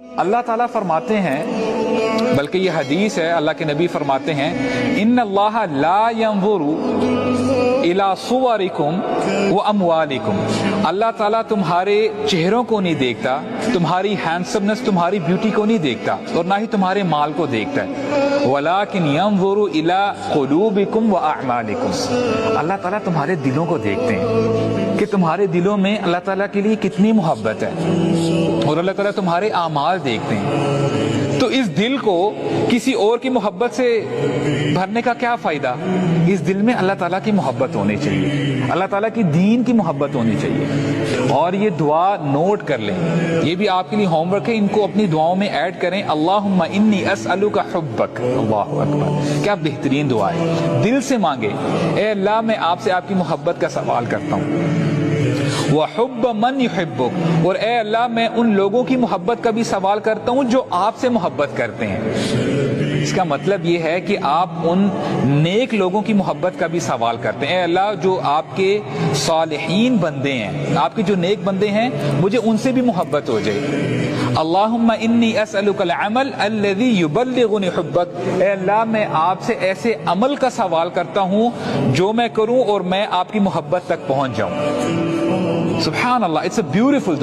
اللہ تعالیٰ فرماتے ہیں، بلکہ یہ حدیث ہے، اللہ کے نبی فرماتے ہیں ان اللہ لا ينظر الی صورکم و اموالکم، اللہ تعالیٰ تمہارے چہروں کو نہیں دیکھتا، تمہاری ہینڈسمنس، تمہاری بیوٹی کو نہیں دیکھتا، اور نہ ہی تمہارے مال کو دیکھتا ہے، ولیکن ينظر الی قلوبکم و اعمالکم، اللہ تعالیٰ تمہارے دلوں کو دیکھتے ہیں کہ تمہارے دلوں میں اللہ تعالیٰ کے لیے کتنی محبت ہے، اور اللہ تعالیٰ تمہارے اعمال دیکھتے ہیں۔ تو اس دل کو کسی اور کی محبت سے بھرنے کا کیا فائدہ؟ اس دل میں اللہ تعالیٰ کی محبت ہونی چاہیے، اللہ تعالیٰ کی دین کی محبت ہونی چاہیے۔ اور یہ دعا نوٹ کر لیں، یہ بھی آپ کے لیے ہوم ورک ہے، ان کو اپنی دعاؤں میں ایڈ کریں۔ اللہم انی اسألک حبک، اللہ اکبر، کیا بہترین دعا ہے، دل سے مانگے، اے اللہ میں آپ سے آپ کی محبت کا سوال کرتا ہوں، وحب من یحبک، اور اے اللہ میں ان لوگوں کی محبت کا بھی سوال کرتا ہوں جو آپ سے محبت کرتے ہیں۔ اس کا مطلب یہ ہے کہ آپ ان نیک لوگوں کی محبت کا بھی سوال کرتے ہیں، اے اللہ جو آپ کے صالحین بندے ہیں، آپ کے جو نیک بندے ہیں، مجھے ان سے بھی محبت ہو جائے۔ اللہم انی اسألک العمل الذی یبلغنی حبک، اے اللہ میں آپ سے ایسے عمل کا سوال کرتا ہوں جو میں کروں اور میں آپ کی محبت تک پہنچ جاؤں۔ سبحان اللہ، اٹس اے بیوٹیفل